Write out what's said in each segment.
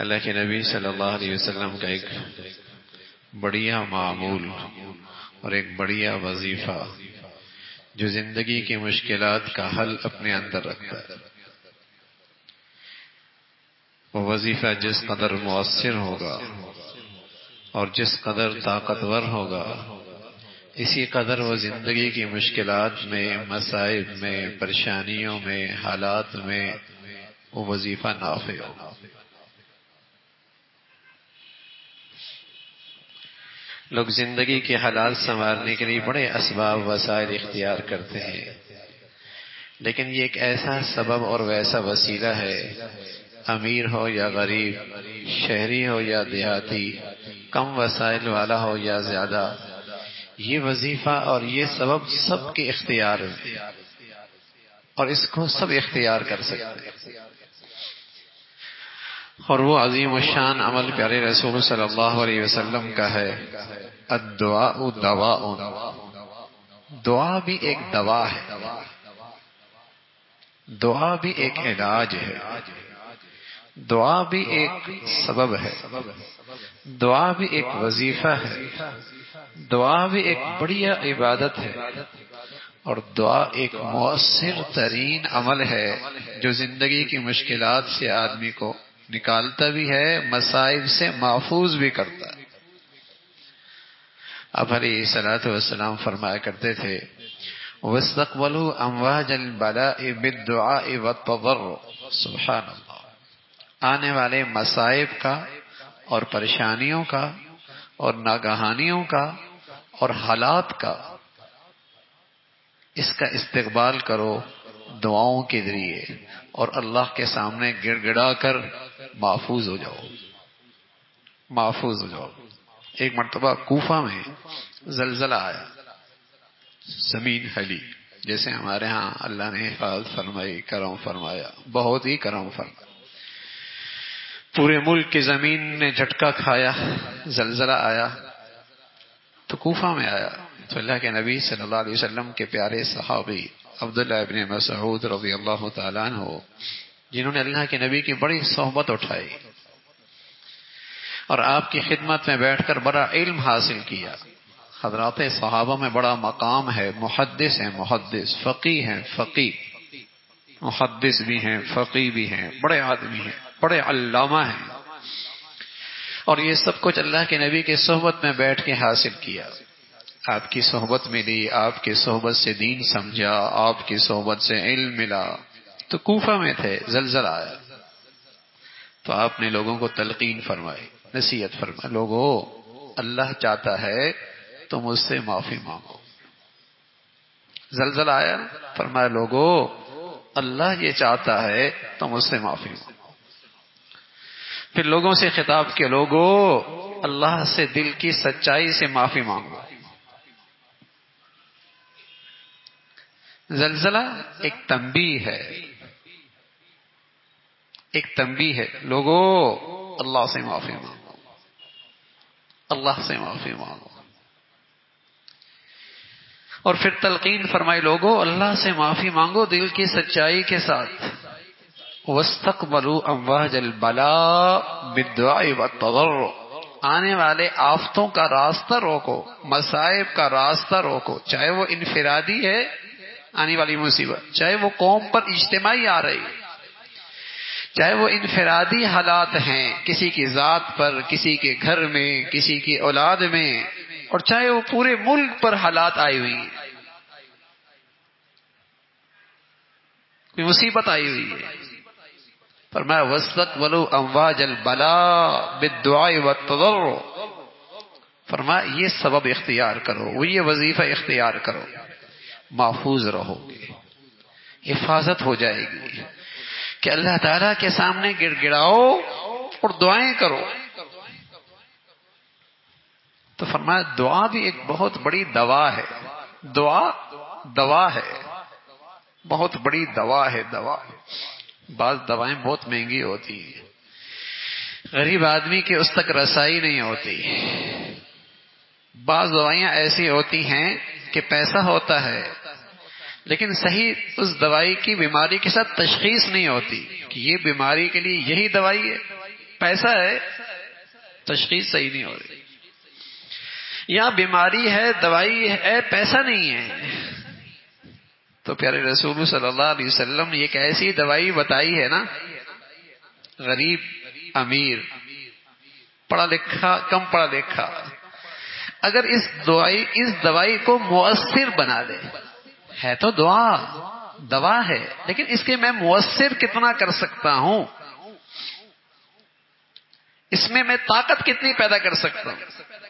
اللہ کے نبی صلی اللہ علیہ وسلم کا ایک بڑھیا معمول اور ایک بڑھیا وظیفہ جو زندگی کی مشکلات کا حل اپنے اندر رکھتا ہے، وہ وظیفہ جس قدر مؤثر ہوگا اور جس قدر طاقتور ہوگا، اسی قدر وہ زندگی کی مشکلات میں، مصائب میں، پریشانیوں میں، حالات میں وہ وظیفہ نافع ہوگا۔ لوگ زندگی کے حالات سنوارنے کے لیے بڑے اسباب وسائل اختیار کرتے ہیں، لیکن یہ ایک ایسا سبب اور ویسا وسیلہ ہے، امیر ہو یا غریب، شہری ہو یا دیہاتی، کم وسائل والا ہو یا زیادہ، یہ وظیفہ اور یہ سبب سب کے اختیار میں، اور اس کو سب اختیار کر سکتے ہیں۔ اور وہ عظیم الشان عمل پیارے رسول صلی اللہ علیہ وسلم کا ہے، الدعاء دواء، دعا بھی ایک دوا ہے، دعا بھی ایک علاج ہے، دعا بھی ایک سبب ہے، دعا بھی ایک وظیفہ ہے، دعا بھی ایک بڑھیا عبادت ہے، اور دعا ایک مؤثر ترین عمل ہے جو زندگی کی مشکلات سے آدمی کو نکالتا بھی ہے، مصائب سے محفوظ بھی کرتا ہے۔ اب علیہ الصلوۃ والسلام فرمایا کرتے تھے، وَاسْتَقْبَلُوا أَمْوَاجَ الْبَلَاءِ بِالدُّعَاءِ وَالتَّضَرُّعِ، سبحان اللہ، آنے والے مصائب کا اور پریشانیوں کا اور ناگہانیوں کا اور حالات کا، اس کا استقبال کرو دعاؤں کے ذریعے، اور اللہ کے سامنے گڑ گڑا کر محفوظ ہو جاؤ، محفوظ ہو جاؤ۔ ایک مرتبہ کوفہ میں زلزلہ آیا، زمین ہلی، جیسے ہمارے ہاں اللہ نے حفاظت فرمائی، کرم فرمایا، بہت ہی کرم فرمایا، پورے ملک کی زمین نے جھٹکا کھایا، زلزلہ آیا تو کوفہ میں آیا تو اللہ کے نبی صلی اللہ علیہ وسلم کے پیارے صحابی عبداللہ ابن مسعود رضی اللہ تعالیٰ عنہ، جنہوں نے اللہ کے نبی کی بڑی صحبت اٹھائی اور آپ کی خدمت میں بیٹھ کر بڑا علم حاصل کیا، حضرات صحابہ میں بڑا مقام ہے، محدث ہیں، محدث، فقیہ ہیں، فقیہ، محدث بھی ہیں، فقیہ بھی ہیں، بڑے آدمی ہیں، بڑے علامہ ہیں، اور یہ سب کچھ اللہ کے نبی کی صحبت میں بیٹھ کے حاصل کیا۔ آپ کی صحبت ملی، آپ کی صحبت سے دین سمجھا، آپ کی صحبت سے علم ملا، تو کوفہ میں تھے، زلزلہ آیا تو آپ نے لوگوں کو تلقین فرمائی، نصیحت فرمائی، لوگوں اللہ چاہتا ہے تم اس سے معافی مانگو۔ زلزلہ آیا، فرمایا لوگوں اللہ یہ چاہتا ہے تم اس سے معافی مانگو۔ پھر لوگوں سے خطاب کیا، لوگوں اللہ سے دل کی سچائی سے معافی مانگو۔ زلزلہ ایک تنبیہ ہے، ایک تنبیہ ہے، لوگوں اللہ سے معافی مانگو، اللہ سے معافی مانگو۔ اور پھر تلقین فرمائی، لوگوں اللہ سے معافی مانگو دل کی سچائی کے ساتھ، وَاسْتَقْبَلُوا أَمْوَاجَ الْبَلَاءِ بِالدُّعَاءِ وَالتَّضَرُّعِ، آنے والے آفتوں کا راستہ روکو، مصائب کا راستہ روکو، چاہے وہ انفرادی ہے آنے والی مصیبت، چاہے وہ قوم پر اجتماعی آ رہی ہے، چاہے وہ انفرادی حالات ہیں کسی کی ذات پر، کسی کے گھر میں، کسی کی اولاد میں، اور چاہے وہ پورے ملک پر حالات آئی ہوئی ہیں، کوئی مصیبت آئی ہوئی ہے، فرمایا وَاسْتَقْبَلُوا أَمْوَاجَ الْبَلَاءِ بِالدُّعَاءِ وَالتَّضَرُّعِ، فرمایا یہ سبب اختیار کرو، وہ یہ وظیفہ اختیار کرو، محفوظ رہو گے، حفاظت ہو جائے گی، کہ اللہ تعالیٰ کے سامنے گڑ گڑاؤ اور دعائیں کرو۔ تو فرمایا دعا بھی ایک بہت بڑی دوا ہے، دعا دوا ہے، بہت بڑی دوا ہے، دوا۔ بعض دوائیں بہت مہنگی ہوتی ہیں، غریب آدمی کی اس تک رسائی نہیں ہوتی، بعض دوائیاں ایسی ہوتی ہیں کہ پیسہ ہوتا ہے لیکن صحیح اس دوائی کی بیماری کے ساتھ تشخیص نہیں ہوتی کہ یہ بیماری کے لیے یہی دوائی ہے، پیسہ ہے تشخیص صحیح نہیں ہو رہی، یا بیماری ہے دوائی ہے پیسہ نہیں ہے. تو پیارے رسول صلی اللہ علیہ وسلم نے ایک ایسی دوائی بتائی ہے نا، غریب امیر پڑھا لکھا کم پڑھا لکھا اگر اس دوائی کو مؤثر بنا دے، ہے تو دوا ہے لیکن اس کے میں مؤثر کتنا کر سکتا ہوں، اس میں طاقت کتنی پیدا کر سکتا ہوں،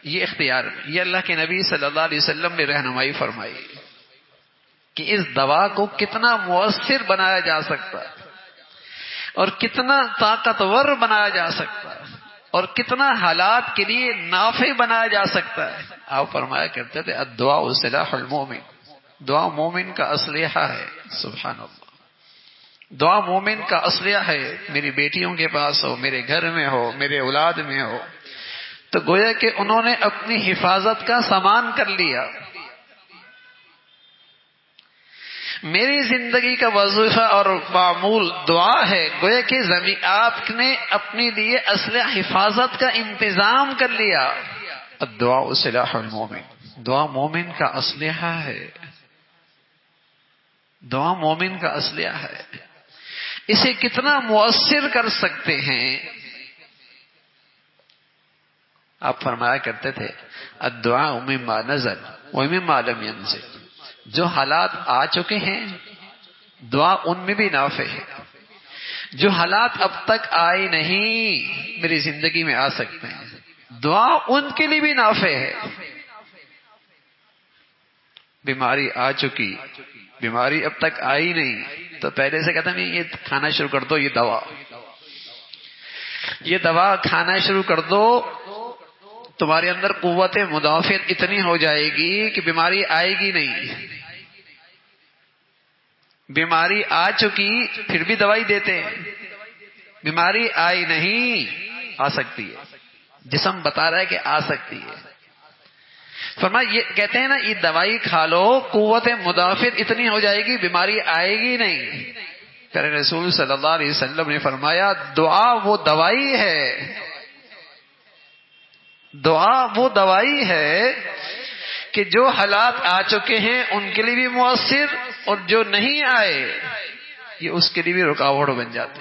یہ اختیار ہے. یہ اللہ کے نبی صلی اللہ علیہ وسلم نے رہنمائی فرمائی کہ اس دوا کو کتنا مؤثر بنایا جا سکتا ہے اور کتنا طاقتور بنایا جا سکتا ہے اور کتنا حالات کے لیے نافع بنایا جا سکتا ہے. آپ فرمایا کرتے تھے الدعاء سلاح المومن، دعا مومن کا اسلحہ ہے. سبحان اللہ، دعا مومن کا اسلحہ ہے. میری بیٹیوں کے پاس ہو، میرے گھر میں ہو، میرے اولاد میں ہو، تو گویا کہ انہوں نے اپنی حفاظت کا سامان کر لیا. میری زندگی کا وظیفہ اور معمول دعا ہے، گویا کہ آپ نے اپنے لیے اسلحہ حفاظت کا انتظام کر لیا. الدعاء سلاح المومن، دعا مومن کا اسلحہ ہے، دعا مومن کا اسلحہ ہے. اسے کتنا مؤثر کر سکتے ہیں. آپ فرمایا کرتے تھے الدعاء مما نزل ومما لم ينزل، جو حالات آ چکے ہیں دعا ان میں بھی نافع ہے، جو حالات اب تک آئے نہیں میری زندگی میں آ سکتے ہیں، دعا ان کے لیے بھی نافع ہے. بیماری آ چکی، بیماری اب تک آئی نہیں تو پہلے سے کہتا نہیں یہ کھانا شروع کر دو، یہ دوا کھانا شروع کر دو، تمہارے اندر قوت مدافعت اتنی ہو جائے گی کہ بیماری آئے گی نہیں. بیماری آ چکی پھر بھی دوائی دیتے ہیں، بیماری آئی نہیں آ سکتی ہے، جسم بتا رہا ہے کہ آ سکتی ہے. فرمایا یہ کہتے ہیں نا یہ دوائی کھا لو قوت مدافعت اتنی ہو جائے گی بیماری آئے گی نہیں. پیارے رسول صلی اللہ علیہ وسلم نے فرمایا دعا وہ دوائی ہے، دعا وہ دوائی ہے کہ جو حالات آ چکے ہیں ان کے لیے بھی مؤثر اور جو نہیں آئے یہ اس کے لیے بھی رکاوٹ بن جاتی.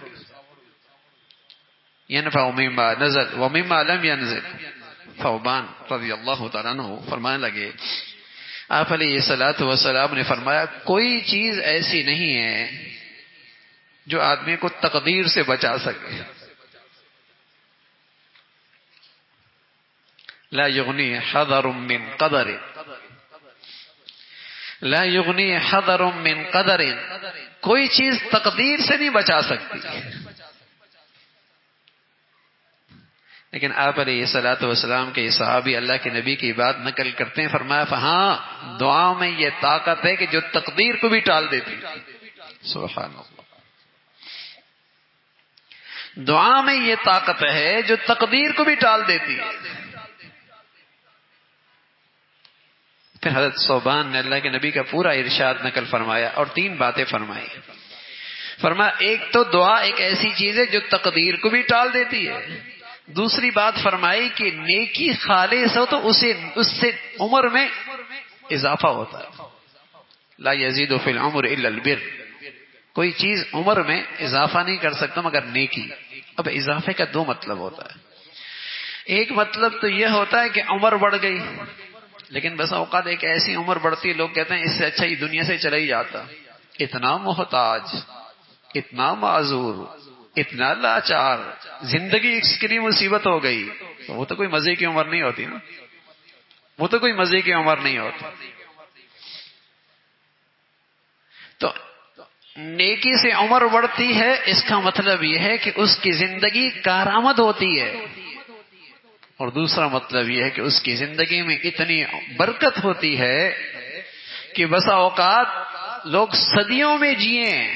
ينفع مما نزل ومما لم ينزل. ثوبان رضی اللہ تعالیٰ عنہ فرمانے لگے آپ علیہ الصلوۃ والسلام نے فرمایا کوئی چیز ایسی نہیں ہے جو آدمی کو تقدیر سے بچا سکے. لا یغنی حذر من قدر، لا یغنی حذر من قدر، کوئی چیز تقدیر سے نہیں بچا سکتی. لیکن آپ علیہ الصلوۃ والسلام کے صحابی اللہ کے نبی کی بات نقل کرتے ہیں، فرمایا ہاں دعا میں یہ طاقت ہے کہ جو تقدیر کو بھی ٹال دیتی. سبحان اللہ، دعا میں یہ طاقت ہے جو تقدیر کو بھی ٹال دیتی ہے. پھر حضرت ثوبان نے اللہ کے نبی کا پورا ارشاد نقل فرمایا اور 3 باتیں فرمائی. فرمایا ایک تو دعا ایک ایسی چیز ہے جو تقدیر کو بھی ٹال دیتی ہے. دوسری بات فرمائی کہ نیکی خالص ہو تو اس سے عمر میں اضافہ ہوتا ہے. لا یزید فی العمر الا البر، کوئی چیز عمر میں اضافہ نہیں کر سکتا مگر نیکی. اب اضافے کا 2 مطلب ہوتا ہے. ایک مطلب تو یہ ہوتا ہے کہ عمر بڑھ گئی، لیکن بس اوقات ایک ایسی عمر بڑھتی ہے لوگ کہتے ہیں اس سے اچھا ہی دنیا سے چلا ہی جاتا. اتنا محتاج، اتنا معذور، اتنا لاچار، زندگی اس کے لیے مصیبت ہو گئی، تو وہ تو کوئی مزے کی عمر نہیں ہوتی نا، وہ تو کوئی مزے کی عمر نہیں ہوتی. تو نیکی سے عمر بڑھتی ہے اس کا مطلب یہ ہے کہ اس کی زندگی کارآمد ہوتی ہے، اور دوسرا مطلب یہ ہے کہ اس کی زندگی میں اتنی برکت ہوتی ہے کہ بسا اوقات لوگ صدیوں میں جئیں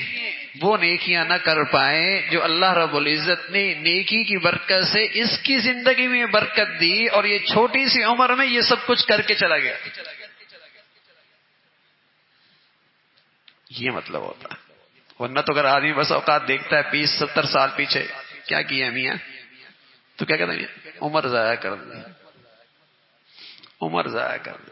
وہ نیکیاں نہ کر پائیں جو اللہ رب العزت نے نیکی کی برکت سے اس کی زندگی میں برکت دی، اور یہ چھوٹی سی عمر میں یہ سب کچھ کر کے چلا گیا. یہ مطلب ہوتا ہے. ورنہ تو اگر آدمی بس اوقات دیکھتا ہے 20-70 سال پیچھے کیا کیا میاں، تو کیا کہتے ہیں؟ عمر ضائع کر دی، عمر ضائع کر دی۔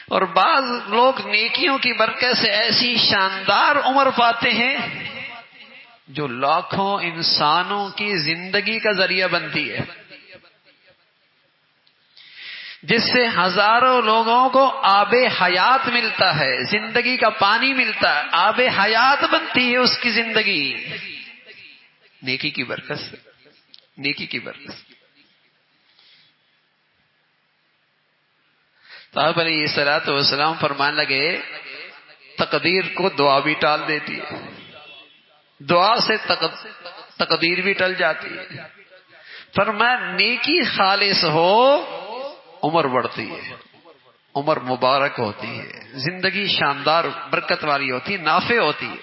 اور بعض لوگ نیکیوں کی برکت سے ایسی شاندار عمر پاتے ہیں جو لاکھوں انسانوں کی زندگی کا ذریعہ بنتی ہے، جس سے ہزاروں لوگوں کو آب حیات ملتا ہے، زندگی کا پانی ملتا ہے، آب حیات بنتی ہے اس کی زندگی، نیکی کی برکت سے، نیکی کی برکت سے۔ تو آپ علیہ الصلوۃ والسلام فرمانے لگے تقدیر کو دعا بھی ٹال دیتی ہے، دعا سے تقدیر بھی ٹل جاتی ہے۔ فرمایا نیکی خالص ہو عمر بڑھتی ہے، عمر مبارک ہوتی ہے، زندگی شاندار برکت والی ہوتی ہے، نافع ہوتی ہے،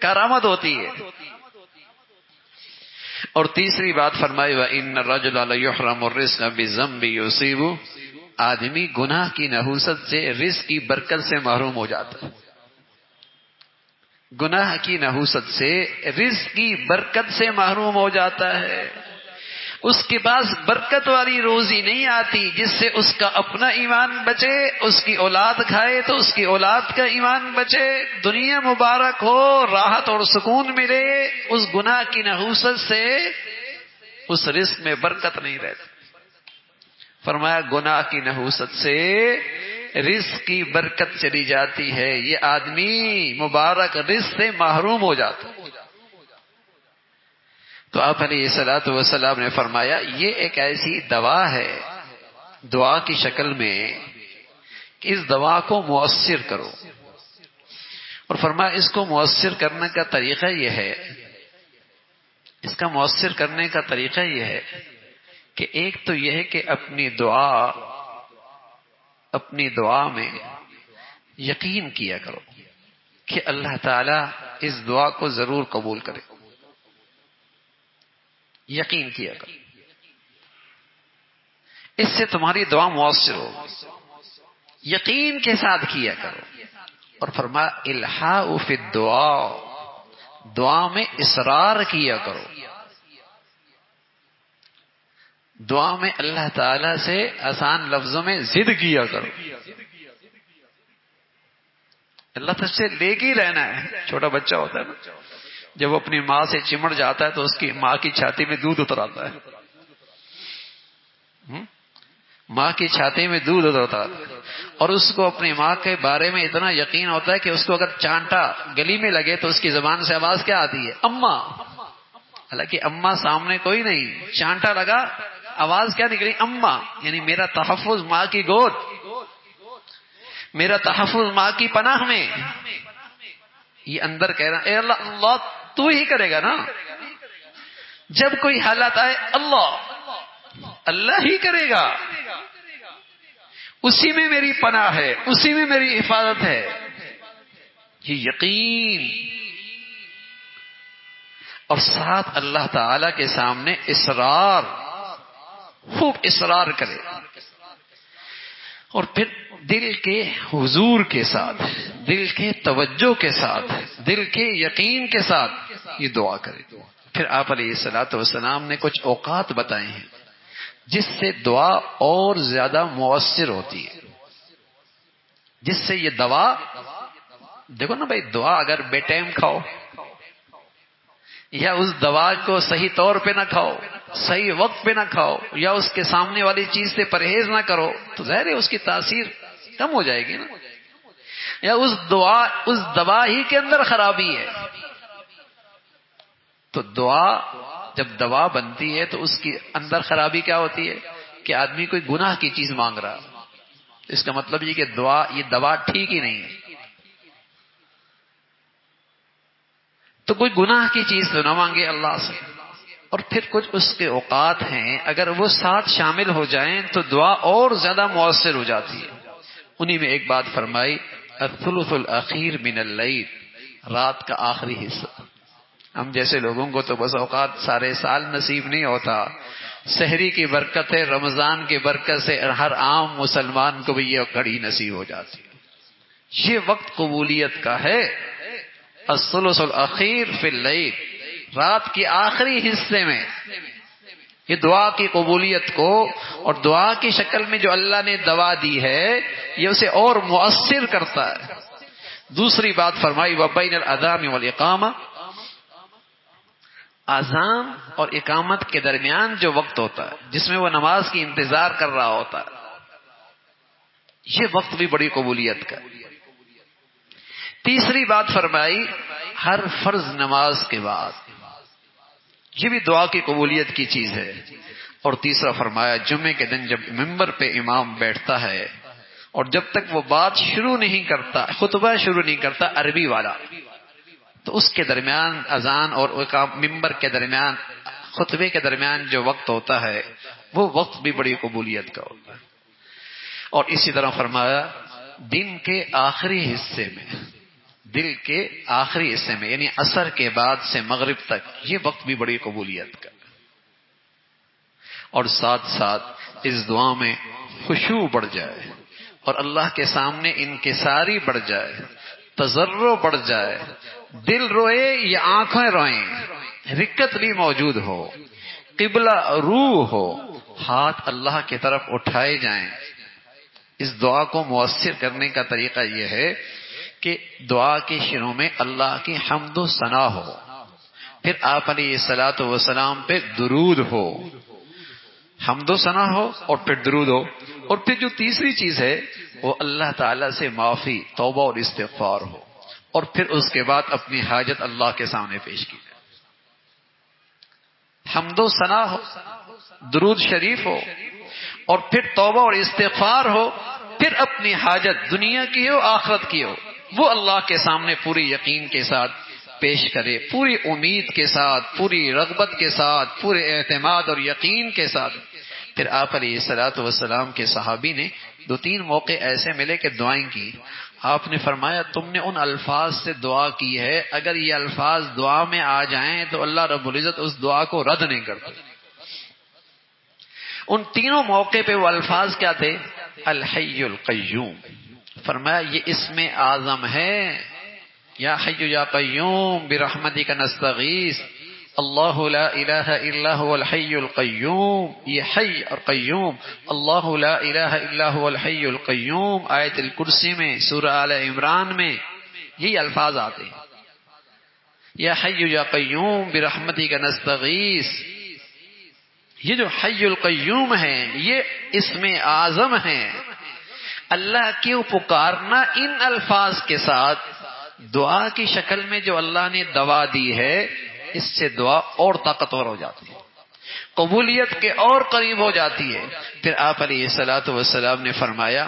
کارآمد ہوتی ہے۔ اور تیسری بات فرمائی وَإِنَّ الرَّجُلَ لَيُحْرَمُ الرِّزْقَ بِالذَّنبِ يُصِيبُ، آدمی گناہ کی نحوست سے رزق کی برکت سے محروم ہو جاتا ہے، گناہ کی نحوست سے رزق کی برکت سے محروم ہو جاتا ہے، اس کے پاس برکت والی روزی نہیں آتی جس سے اس کا اپنا ایمان بچے، اس کی اولاد کھائے تو اس کی اولاد کا ایمان بچے، دنیا مبارک ہو، راحت اور سکون ملے، اس گناہ کی نحوست سے اس رزق میں برکت نہیں رہتی۔ فرمایا گناہ کی نحوست سے رزق کی برکت چلی جاتی ہے، یہ آدمی مبارک رزق سے محروم ہو جاتا ہے۔ تو آپ علیہ الصلوۃ والسلام نے فرمایا یہ ایک ایسی دوا ہے دعا کی شکل میں کہ اس دوا کو مؤثر کرو، اور فرمایا اس کو مؤثر کرنے کا طریقہ یہ ہے، اس کا مؤثر کرنے کا طریقہ یہ ہے کہ ایک تو یہ ہے کہ اپنی دعا میں یقین کیا کرو کہ اللہ تعالی اس دعا کو ضرور قبول کرے، یقین کیا کرو، اس سے تمہاری دعا مؤثر ہو، یقین کے ساتھ کیا کرو۔ اور فرمایا الحاء فی الدعاء، دعا میں اصرار کیا کرو، دعا میں اللہ تعالی سے آسان لفظوں میں ضد کیا کرو، اللہ تعالی سے لے کے ہی رہنا ہے۔ چھوٹا بچہ ہوتا ہے نا، جب وہ اپنی ماں سے چمڑ جاتا ہے تو اس کی ماں کی چھاتی میں دودھ اتر آتا ہے، ماں کی چھاتی میں دودھ اترتا ہے، اور اس کو اپنی ماں کے بارے میں اتنا یقین ہوتا ہے کہ اس کو اگر چانٹا گلی میں لگے تو اس کی زبان سے آواز کیا آتی ہے؟ اماں۔ حالانکہ اماں سامنے کوئی نہیں، چانٹا لگا آواز کیا نکلی؟ اماں، یعنی میرا تحفظ ماں کی گود، میرا تحفظ ماں کی پناہ میں۔ یہ اندر کہہ رہا اے اللہ، اللہ تو ہی کرے گا نا، جب کوئی حالت آئے اللہ ہی کرے گا، اسی میں میری پناہ ہے، اسی میں میری حفاظت ہے، یہ یقین۔ اور ساتھ اللہ تعالی کے سامنے اصرار، خوب اصرار کرے، اور پھر دل کے حضور کے ساتھ، دل کے توجہ کے ساتھ، دل کے یقین کے ساتھ یہ دعا کرے۔ پھر آپ علیہ الصلوۃ والسلام نے کچھ اوقات بتائے ہیں جس سے دعا اور زیادہ مؤثر ہوتی ہے، جس سے یہ دوا، دیکھو نا بھائی، دعا اگر بے ٹائم کھاؤ یا اس دوا کو صحیح طور پہ نہ کھاؤ، صحیح وقت پہ نہ کھاؤ، یا اس کے سامنے والی چیز سے پرہیز نہ کرو، تو ظاہر ہے اس کی تاثیر کم ہو جائے گی نا، یا اس دوا ہی کے اندر خرابی ہے۔ تو دعا جب دوا بنتی ہے تو اس کی اندر خرابی کیا ہوتی ہے کہ آدمی کوئی گناہ کی چیز مانگ رہا، اس کا مطلب یہ کہ یہ دوا ٹھیک ہی نہیں ہے۔ تو کوئی گناہ کی چیز تو نہ مانگے اللہ سے، اور پھر کچھ اس کے اوقات ہیں اگر وہ ساتھ شامل ہو جائیں تو دعا اور زیادہ مؤثر ہو جاتی ہے۔ انہی میں ایک بات فرمائی الثلث الاخیر من اللیل، رات کا آخری حصہ۔ ہم جیسے لوگوں کو تو بس اوقات سارے سال نصیب نہیں ہوتا، سحری کی برکت ہے، رمضان کی برکت سے ہر عام مسلمان کو بھی یہ گھڑی نصیب ہو جاتی ہے۔ یہ وقت قبولیت کا ہے، الثلث الاخیر فی اللیل، رات کے آخری حصے میں یہ دعا کی قبولیت کو اور دعا کی شکل میں جو اللہ نے دوا دی ہے یہ اسے اور مؤثر کرتا ہے. دوسری بات فرمائی وبین الاذان والاقامہ، اذان اور اقامت کے درمیان جو وقت ہوتا ہے جس میں وہ نماز کی انتظار کر رہا ہوتا ہے، یہ وقت بھی بڑی قبولیت کا. تیسری بات فرمائی ہر فرض نماز کے بعد، یہ بھی دعا کی قبولیت کی چیز ہے. اور تیسرا فرمایا جمعے کے دن جب ممبر پہ امام بیٹھتا ہے اور جب تک وہ بات شروع نہیں کرتا، خطبہ شروع نہیں کرتا عربی والا، تو اس کے درمیان اذان اور ممبر کے درمیان خطبے کے درمیان جو وقت ہوتا ہے وہ وقت بھی بڑی قبولیت کا ہوتا ہے. اور اسی طرح فرمایا دن کے آخری حصے میں، دل کے آخری حصے میں یعنی عصر کے بعد سے مغرب تک یہ وقت بھی بڑی قبولیت کا. اور ساتھ ساتھ اس دعا میں خشوع بڑھ جائے اور اللہ کے سامنے انکساری بڑھ جائے، تضرع بڑھ جائے، دل روئے یا آنکھیں روئیں، رکت بھی موجود ہو، قبلہ روح ہو، ہاتھ اللہ کی طرف اٹھائے جائیں. اس دعا کو مؤثر کرنے کا طریقہ یہ ہے کہ دعا کے شروع میں اللہ کی حمد و ثنا ہو، پھر آپ علیہ الصلوۃ والسلام پہ درود ہو، حمد و ثنا ہو اور پھر درود ہو. اور پھر جو تیسری چیز ہے وہ اللہ تعالیٰ سے معافی، توبہ اور استغفار ہو، اور پھر اس کے بعد اپنی حاجت اللہ کے سامنے پیش کی جائے. حمد و ثنا ہو، درود شریف ہو، اور پھر توبہ اور استغفار ہو، پھر اپنی حاجت دنیا کی ہو آخرت کی ہو وہ اللہ کے سامنے پوری یقین کے ساتھ پیش کرے، پوری امید کے ساتھ، پوری رغبت کے ساتھ، پورے اعتماد اور یقین کے ساتھ. پھر آپ علیہ الصلوۃ والسلام کے صحابی نے 2-3 موقع ایسے ملے کہ دعائیں کی. آپ نے فرمایا تم نے ان الفاظ سے دعا کی ہے، اگر یہ الفاظ دعا میں آ جائیں تو اللہ رب العزت اس دعا کو رد نہیں کرتے. ان تینوں موقع پہ وہ الفاظ کیا تھے؟ الحی القیوم. فرمایا یہ اسم اعظم ہے، یا حی یا قیوم برحمتک نستغیث، اللہ لا الہ الا هو الحی القیوم. یہ حی اور قیوم، اللہ لا الہ الا هو الحی القیوم آیت الکرسی میں، سورہ آل عمران میں یہی الفاظ آتے ہیں. یا حی یا قیوم برحمتک نستغیث. یہ جو حی القیوم ہے یہ اسم اعظم ہے. اللہ کیوں پکارنا ان الفاظ کے ساتھ دعا کی شکل میں جو اللہ نے دوا دی ہے، اس سے دعا اور طاقتور ہو جاتی ہے، قبولیت کے اور قریب ہو جاتی ہے. پھر آپ علیہ الصلوۃ والسلام نے فرمایا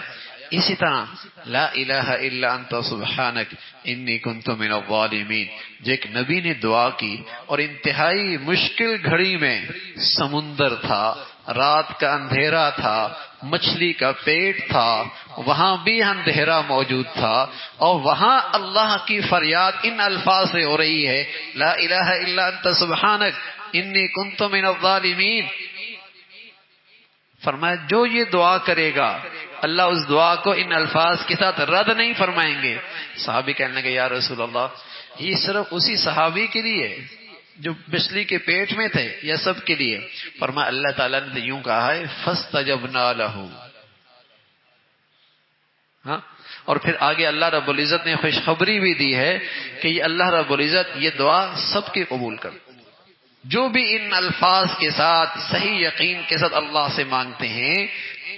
اسی طرح لا الہ الا انت سبحانک انی کنت من الظالمین. جو ایک نبی نے دعا کی اور انتہائی مشکل گھڑی میں، سمندر تھا، رات کا اندھیرا تھا، مچھلی کا پیٹ تھا، وہاں بھی اندھیرا موجود تھا، اور وہاں اللہ کی فریاد ان الفاظ سے ہو رہی ہے لا الہ الا انت سبحانک انی کنت من الظالمین. فرمایا جو یہ دعا کرے گا اللہ اس دعا کو ان الفاظ کے ساتھ رد نہیں فرمائیں گے. صحابی کہنے لگے یا رسول اللہ یہ صرف اسی صحابی کے لیے جو مچھلی کے پیٹ میں تھے یا سب کے لیے؟ فرمایا اللہ تعالیٰ نے یوں کہا ہے فاستجبنا لہ. ہاں، اور پھر آگے اللہ رب العزت نے خوشخبری بھی دی ہے کہ یہ اللہ رب العزت یہ دعا سب کی قبول کر، جو بھی ان الفاظ کے ساتھ صحیح یقین کے ساتھ اللہ سے مانگتے ہیں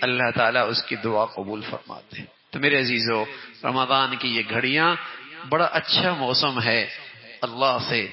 اللہ تعالیٰ اس کی دعا قبول فرماتے ہیں. تو میرے عزیزو، رمضان کی یہ گھڑیاں بڑا اچھا موسم ہے اللہ سے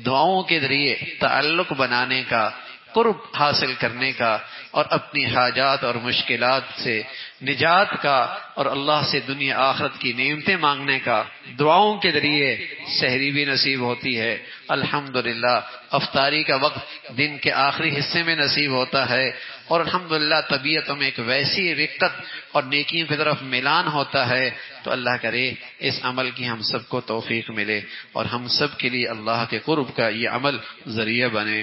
دعاؤں کے ذریعے تعلق بنانے کا، قرب حاصل کرنے کا، اور اپنی حاجات اور مشکلات سے نجات کا، اور اللہ سے دنیا آخرت کی نعمتیں مانگنے کا. دعاؤں کے ذریعے سحری بھی نصیب ہوتی ہے، الحمدللہ افطاری کا وقت دن کے آخری حصے میں نصیب ہوتا ہے، اور الحمدللہ طبیعتوں میں ایک ویسی رقت اور نیکیوں کی طرف میلان ہوتا ہے. تو اللہ کرے اس عمل کی ہم سب کو توفیق ملے اور ہم سب کے لیے اللہ کے قرب کا یہ عمل ذریعہ بنے.